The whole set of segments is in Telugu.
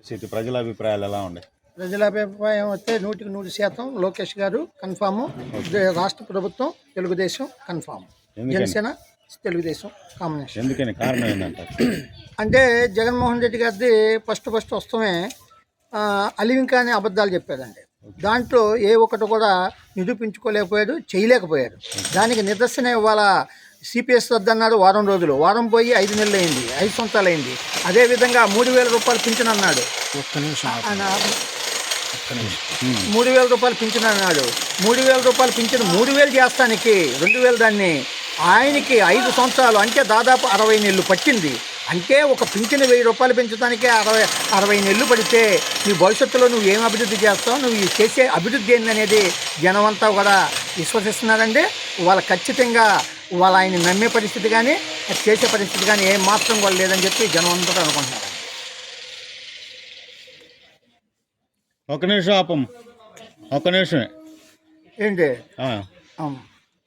పరిస్థితి ప్రజల అభిప్రాయాలు ఎలా ఉన్నాయి? ప్రజల అభిప్రాయం వస్తే 100% లోకేష్ గారు కన్ఫాము. రాష్ట్ర ప్రభుత్వం తెలుగుదేశం కన్ఫామ్. ఎందుకని జనసేన తెలుగుదేశం కాంబినేషన్. ఎందుకని కారణం ఏంటంటారు? అంటే జగన్మోహన్ రెడ్డి గారిది ఫస్ట్ వస్తమే అలివింకా అనే అబద్ధాలు చెప్పారండి. దాంట్లో ఏ ఒక్కటి కూడా నిరూపించుకోలేకపోయాడు, చేయలేకపోయాడు. దానికి నిదర్శనం ఇవాళ సిపిఎస్ వద్దన్నాడు వారం రోజులు, వారం పోయి 5 నెలలు అయింది, 5 సంవత్సరాలు అయింది. అదేవిధంగా 3,000 రూపాయలు పింఛన్ అన్నాడు. 3,000 రూపాయలు పింఛన్ అన్నాడు. 3,000 రూపాయలు పింఛన్ 3,000 చేస్తానికి 2,000 దాన్ని ఆయనకి 5 సంవత్సరాలు అంటే దాదాపు 60 నెలలు పట్టింది. అంటే ఒక పింఛన్ 1,000 రూపాయలు పెంచడానికే 60 నెలలు పడితే నీ భవిష్యత్తులో నువ్వు ఏం అభివృద్ధి చేస్తావు, నువ్వు చేసే అభివృద్ధి ఏందనేది జనం అంతా కూడా విశ్వసిస్తున్నారండి. వాళ్ళు ఖచ్చితంగా వాళ్ళు ఆయన నమ్మే పరిస్థితి కానీ చేసే పరిస్థితి కానీ ఏం మాత్రం కూడా లేదని చెప్పి జనం అంతా అనుకుంటున్నారు. ఒక నిమిషం ఆపం, ఒక నిమిషమే ఏంటి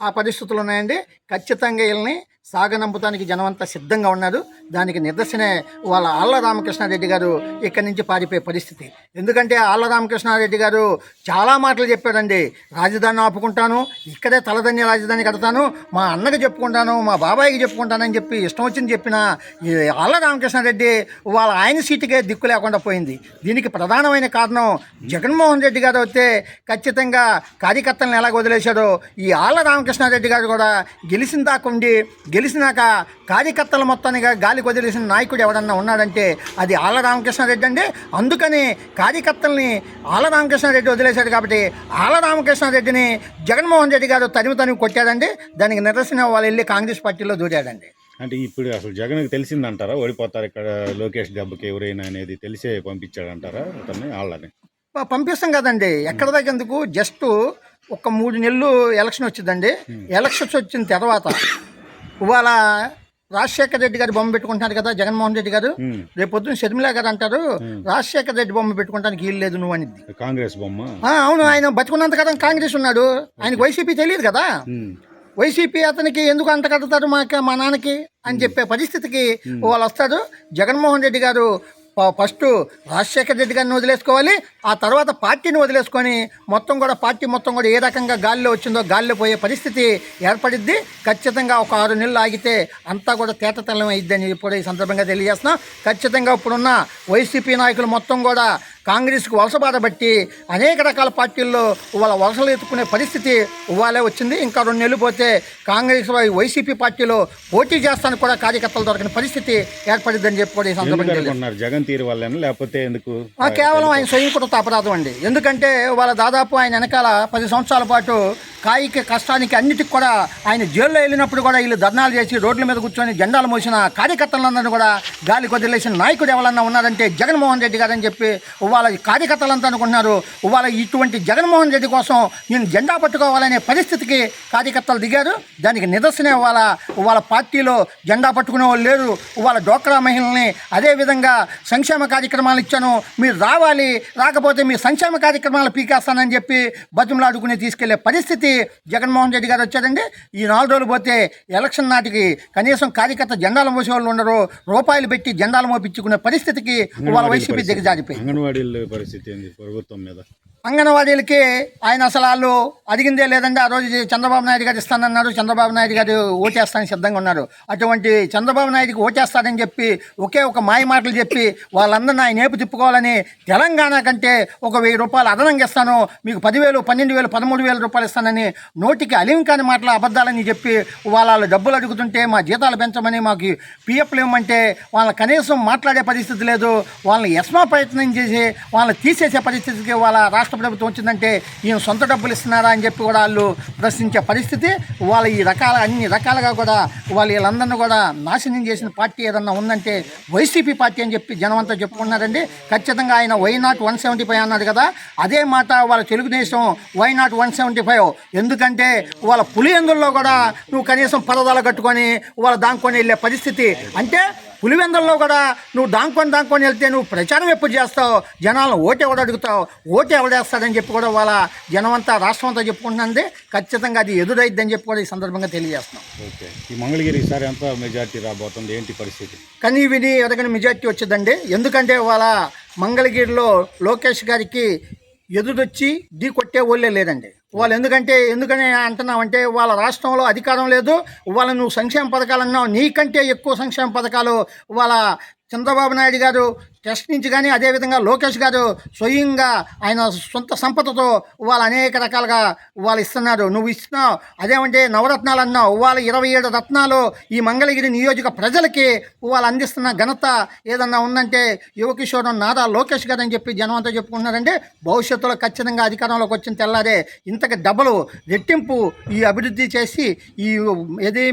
ఆ పరిస్థితులు ఉన్నాయండి. ఖచ్చితంగా వీళ్ళని సాగనంపుతానికి జనం అంతా సిద్ధంగా ఉన్నారు. దానికి నిదర్శనే వాళ్ళ ఆళ్ళ రామకృష్ణారెడ్డి గారు ఇక్కడి నుంచి పారిపోయే పరిస్థితి. ఎందుకంటే ఆళ్ళ రామకృష్ణారెడ్డి గారు చాలా మాటలు చెప్పారండి. రాజధాని ఆపుకుంటాను, ఇక్కడే తలదన్య రాజధాని కడతాను, మా అన్నకి చెప్పుకుంటాను, మా బాబాయికి చెప్పుకుంటానని చెప్పి ఇష్టం వచ్చింది చెప్పిన ఈ ఆళ్ళ రామకృష్ణారెడ్డి వాళ్ళ ఆయన సీటుకే దిక్కు లేకుండా పోయింది. దీనికి ప్రధానమైన కారణం జగన్మోహన్ రెడ్డి గారు అయితే ఖచ్చితంగా కార్యకర్తలను ఎలాగ వదిలేశాడో ఈ ఆళ్ళ రామకృష్ణారెడ్డి గారు కూడా గెలిచిన దాకా ఉండి గెలిచినాక కార్యకర్తల మొత్తానికి గాలికి వదిలేసిన నాయకుడు ఎవడన్నా ఉన్నాడంటే అది ఆళ్ళ రామకృష్ణారెడ్డి అండి. అందుకని కార్యకర్తల్ని ఆళ్ళ రామకృష్ణారెడ్డి వదిలేశాడు కాబట్టి ఆళ్ళ రామకృష్ణారెడ్డిని జగన్మోహన్ రెడ్డి గారు తరిమి కొట్టాడండి. దానికి నిదర్శనం వాళ్ళు వెళ్ళి కాంగ్రెస్ పార్టీలో దూరాడండి. అంటే ఇప్పుడు అసలు జగన్కి తెలిసిందంటారా ఓడిపోతారు ఇక్కడ లోకేష్ దెబ్బకి ఎవరైనా అనేది తెలిసే పంపించాడంటారా అతన్ని వాళ్ళని? పంపిస్తాం కదండి, ఎక్కడ దాకా ఎందుకు, జస్ట్ ఒక 3 నెలలు ఎలక్షన్ వచ్చిందండి. ఎలక్షన్స్ వచ్చిన తర్వాత ఇవాళ రాజశేఖర రెడ్డి గారు బొమ్మ పెట్టుకుంటున్నారు కదా జగన్మోహన్ రెడ్డి గారు. రేపు పొద్దున్న షర్మిలా గారు అంటారు రాజశేఖర రెడ్డి బొమ్మ పెట్టుకుంటానికి వీలు లేదు నువ్వు అనిద్ది. కాంగ్రెస్ బొమ్మ? అవును, ఆయన బతుకున్నంత కదా కాంగ్రెస్ ఉన్నాడు, ఆయనకు వైసీపీ తెలియదు కదా. వైసీపీ అతనికి ఎందుకు అంత కడతారు మా నాన్నకి అని చెప్పే పరిస్థితికి వాళ్ళు వస్తారు. జగన్మోహన్ రెడ్డి గారు ఫస్ట్ రాజశేఖర రెడ్డి గారిని వదిలేసుకోవాలి, ఆ తర్వాత పార్టీని వదిలేసుకొని పార్టీ మొత్తం కూడా ఏ రకంగా గాలిలో వచ్చిందో గాలిలో పోయే పరిస్థితి ఏర్పడిద్ది. ఖచ్చితంగా ఒక 6 నెలలు ఆగితే అంతా కూడా తేటతెల్లం అయిద్దని కూడా ఈ సందర్భంగా తెలియజేస్తున్నాం. ఖచ్చితంగా ఇప్పుడున్న వైసీపీ నాయకులు మొత్తం కూడా కాంగ్రెస్కు వలసబాట బట్టి అనేక రకాల పార్టీల్లో వాళ్ళ వలసలు ఎత్తుకునే పరిస్థితి ఇవ్వాలే వచ్చింది. ఇంకా 2 నెలలు పోతే కాంగ్రెస్ వైసీపీ పార్టీలో పోటీ చేస్తానికి కూడా కార్యకర్తలు దొరకని పరిస్థితి ఏర్పడిద్దని చెప్పి కూడా ఈ సందర్భంగా జగన్ తీరు వల్ల లేకపోతే ఎందుకు కేవలం ఆయన స్వయంకృత అపరాధం అండి. ఎందుకంటే వాళ్ళ దాదాపు ఆయన వెనకాల 10 సంవత్సరాల పాటు కాయిక కష్టానికి అన్నిటికి కూడా ఆయన జైల్లో వెళ్ళినప్పుడు కూడా వీళ్ళు ధర్నాలు చేసి రోడ్ల మీద కూర్చొని జెండాలు మోసిన కార్యకర్తలందరూ కూడా గాలికి వదిలేసిన నాయకుడు ఎవరన్నా ఉన్నారంటే జగన్మోహన్ రెడ్డి గారని చెప్పి ఇవాళ కార్యకర్తలంతా అనుకుంటున్నారు. ఇవాళ ఇటువంటి జగన్మోహన్ రెడ్డి కోసం నేను జెండా పట్టుకోవాలనే పరిస్థితికి కార్యకర్తలు దిగారు. దానికి నిదర్శనం ఇవాళ పార్టీలో జెండా పట్టుకునే వాళ్ళు లేరు. ఇవాళ డోక్రా మహిళల్ని అదేవిధంగా సంక్షేమ కార్యక్రమాలు ఇచ్చాను, మీరు రావాలి, రాకపోతే మీ సంక్షేమ కార్యక్రమాలు పీకేస్తానని చెప్పి బతిమలాడుకుని తీసుకెళ్లే పరిస్థితి జగన్మోహన్ రెడ్డి గారు వచ్చారండి. ఈ 4 రోజులు పోతే ఎలక్షన్ నాటికి కనీసం కార్యకర్త జెండాలు మోసే వాళ్ళు ఉండరు, రూపాయలు పెట్టి జెండాలు మోపించుకునే పరిస్థితికి వాళ్ళ వైసీపీ దిగజారిపోయింది. అంగన్వాడీలకి ఆయన అసలు వాళ్ళు అడిగిందే లేదండి. ఆ రోజు చంద్రబాబు నాయుడు గారు ఇస్తానన్నారు, చంద్రబాబు నాయుడు గారు ఓటేస్తానికి సిద్ధంగా ఉన్నారు. అటువంటి చంద్రబాబు నాయుడుకి ఓటేస్తారని చెప్పి ఒకే ఒక మాయ మాటలు చెప్పి వాళ్ళందరినీ ఆయన ఏపు తిప్పుకోవాలని తెలంగాణ కంటే ఒక 1000 రూపాయలు అదనంగా ఇస్తాను, మీకు 10,000, 12,000, 13,000 రూపాయలు ఇస్తానని నోటికి అలింకాని మాటలు అబద్ధాలని చెప్పి వాళ్ళ డబ్బులు అడుగుతుంటే మా జీతాలు పెంచమని మాకు పిఎఫ్లు ఇవ్వమంటే వాళ్ళ కనీసం మాట్లాడే పరిస్థితి లేదు. వాళ్ళని యస్మా ప్రయత్నం చేసి వాళ్ళని తీసేసే పరిస్థితికి వాళ్ళ రాష్ట్ర ప్రభుత్వం వచ్చిందంటే ఈయన సొంత డబ్బులు ఇస్తున్నారా అని చెప్పి కూడా వాళ్ళు ప్రశ్నించే పరిస్థితి. వాళ్ళ ఈ అన్ని రకాలుగా కూడా వీళ్ళందరినీ కూడా నాశనం చేసిన పార్టీ ఏదన్నా ఉందంటే వైసీపీ పార్టీ అని చెప్పి జనం అంతా చెప్పుకున్నారండి. ఖచ్చితంగా ఆయన వైనాట్ 175 అన్నాడు కదా, అదే మాట వాళ్ళ తెలుగుదేశం వైనాట్ 175. ఎందుకంటే వాళ్ళ పులివెందుల్లో కూడా నువ్వు కనీసం పరదాలు కట్టుకొని వాళ్ళ దాంకొని వెళ్ళే పరిస్థితి. అంటే పులివెందుల్లో కూడా నువ్వు దాంకొని వెళ్తే నువ్వు ప్రచారం ఎప్పుడు చేస్తావు, జనాలను ఓటు ఎవడు అడుగుతావు, ఓటు ఎవడేస్తాడని చెప్పి కూడా వాళ్ళ జనం అంతా రాష్ట్రం అంతా చెప్పుకుంటున్నది. ఖచ్చితంగా అది ఎదురైద్దని చెప్పి కూడా ఈ సందర్భంగా తెలియజేస్తున్నాం. ఈ మంగళగిరి ఈసారి ఎంత మెజార్టీ రాబోతుంది, ఏంటి పరిస్థితి? కానీ విని ఎదగని మెజార్టీ వచ్చిందండి. ఎందుకంటే వాళ్ళ మంగళగిరిలో లోకేష్ గారికి ఎదురొచ్చి ఢీ కొట్టే వాళ్ళే లేదండి. వాళ్ళు ఎందుకని అంటున్నామంటే వాళ్ళ రాష్ట్రంలో అధికారం లేదు. వాళ్ళ నువ్వు సంక్షేమ పథకాలు అన్నావు, నీకంటే ఎక్కువ సంక్షేమ పథకాలు వాళ్ళ చంద్రబాబు నాయుడు గారు ట్రస్ట్ నుంచి కానీ, అదేవిధంగా లోకేష్ గారు స్వయంగా ఆయన సొంత సంపదతో వాళ్ళు అనేక రకాలుగా వాళ్ళు ఇస్తున్నారు. నువ్వు ఇస్తున్నావు అదేమంటే నవరత్నాలు అన్నావు, వాళ్ళ 27 రత్నాలు ఈ మంగళగిరి నియోజక ప్రజలకి వాళ్ళు అందిస్తున్న ఘనత ఏదన్నా ఉందంటే యువకిషోరం నారా లోకేష్ గారు అని చెప్పి జనం అంతా చెప్పుకుంటున్నారంటే భవిష్యత్తులో ఖచ్చితంగా అధికారంలోకి వచ్చిన తెల్లారే ఇంతకు డబుల్ రెట్టింపు ఈ అభివృద్ధి చేసి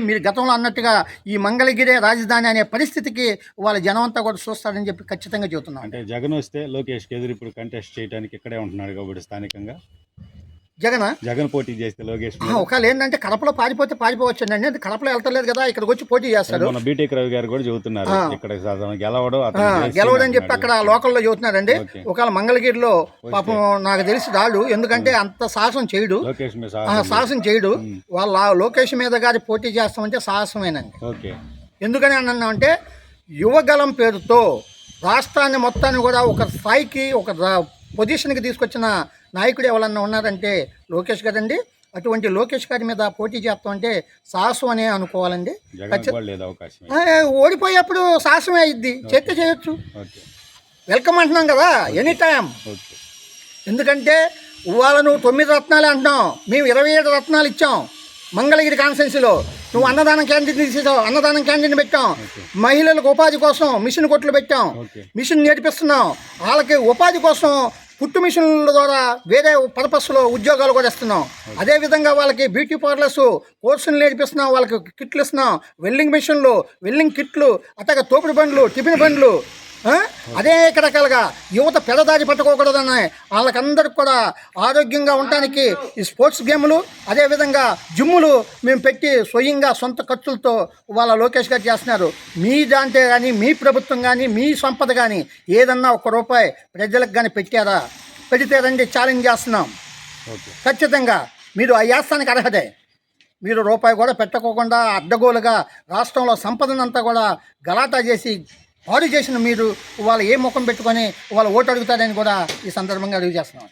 మీరు గతంలో అన్నట్టుగా ఈ మంగళగిరే రాజధాని అనే పరిస్థితికి వాళ్ళ జనం అంతా కూడా చూస్తారని చెప్పి ఖచ్చితంగా చెబుతున్నాం. అంటే జగన్ వస్తే లోకేష్కి ఎదురు ఇప్పుడు కంటెస్ట్ చేయడానికి ఇక్కడే ఉంటున్నాడు కాబట్టి స్థానికంగా జగన్ పోటీ చేస్తే లోకేష్ ఒకవేళ ఏంటంటే కడపలో పారిపోవచ్చు అండి. కడపలో వెళ్తలేదు కదా, ఇక్కడికి వచ్చి పోటీ చేస్తారు. మన బీటెక్ రవి గారు కూడా చెబుతున్నారు ఇక్కడ గెలవడని చెప్పి అక్కడ లోకల్లో చెబుతున్నారండి. ఒకవేళ మంగళగిరిలో పాపం నాకు తెలిసి రాడు, ఎందుకంటే అంత సాహసం చేయడు. సాహసం చేయడు. వాళ్ళ లోకేష్ మీద గారి పోటీ చేస్తామంటే సాహసమేనండి. ఎందుకని అన్నామంటే యువగలం పేరుతో రాష్ట్రాన్ని మొత్తాన్ని కూడా ఒక స్థాయికి ఒక పొజిషన్కి తీసుకొచ్చిన నాయకుడు ఎవరన్నా ఉన్నారంటే లోకేష్ గారండి. అటువంటి లోకేష్ గారి మీద పోటీ చేస్తామంటే సాహసం అనే అనుకోవాలండి. ఓడిపోయేప్పుడు సాహసమే అయ్యిద్ది, చేస్తే చేయొచ్చు. వెల్కమ్ అంటున్నాం కదా ఎనీ టైం. ఎందుకంటే ఇవాళ నువ్వు 9 రత్నాలే అంటున్నావు, మేము 27 రత్నాలు ఇచ్చాం మంగళగిరి కాన్స్టిట్యున్సీలో. నువ్వు అన్నదానం క్యాంటీన్ తీసేసావు, అన్నదానం క్యాంటీన్ పెట్టాం. మహిళలకు ఉపాధి కోసం మిషన్ కొట్లు పెట్టాం, మిషన్ నేర్పిస్తున్నాం. వాళ్ళకి ఉపాధి కోసం కుట్టు మిషన్ల ద్వారా వేరే పర్పస్లో ఉద్యోగాలు కూడా ఇస్తున్నాం. అదేవిధంగా వాళ్ళకి బ్యూటీ పార్లర్స్ కోర్సులు నేర్పిస్తున్నాం, వాళ్ళకి కిట్లు ఇస్తున్నాం. వెల్డింగ్ మిషన్లు, వెల్డింగ్ కిట్లు, అట్లాగే తోపుడు బండ్లు, టిఫిన్ బండ్లు, అనేక రకాలుగా యువత పెడదారి పట్టుకోకూడదని వాళ్ళకందరికి కూడా ఆరోగ్యంగా ఉండటానికి ఈ స్పోర్ట్స్ గేములు, అదేవిధంగా జిమ్ములు మేము పెట్టి స్వయంగా సొంత ఖర్చులతో వాళ్ళ లోకేష్ గారు చేస్తున్నారు. మీ దాంట్లో కానీ, మీ ప్రభుత్వం కానీ, మీ సంపద కానీ ఏదన్నా ₹1 ప్రజలకు కానీ పెట్టారా? పెడితే రండి, ఛాలెంజ్ చేస్తున్నాం. ఖచ్చితంగా మీరు ఆ యాస్తానికి అర్హతే. మీరు రూపాయి కూడా పెట్టకోకుండా అడ్డగోలుగా రాష్ట్రంలో సంపదనంతా కూడా గలాటా చేసి పాడు చేసిన మీరు వాళ్ళ ఏ ముఖం పెట్టుకొని వాళ్ళ ఓటు అడుగుతారని కూడా ఈ సందర్భంగా అడుగు చేస్తున్నాం.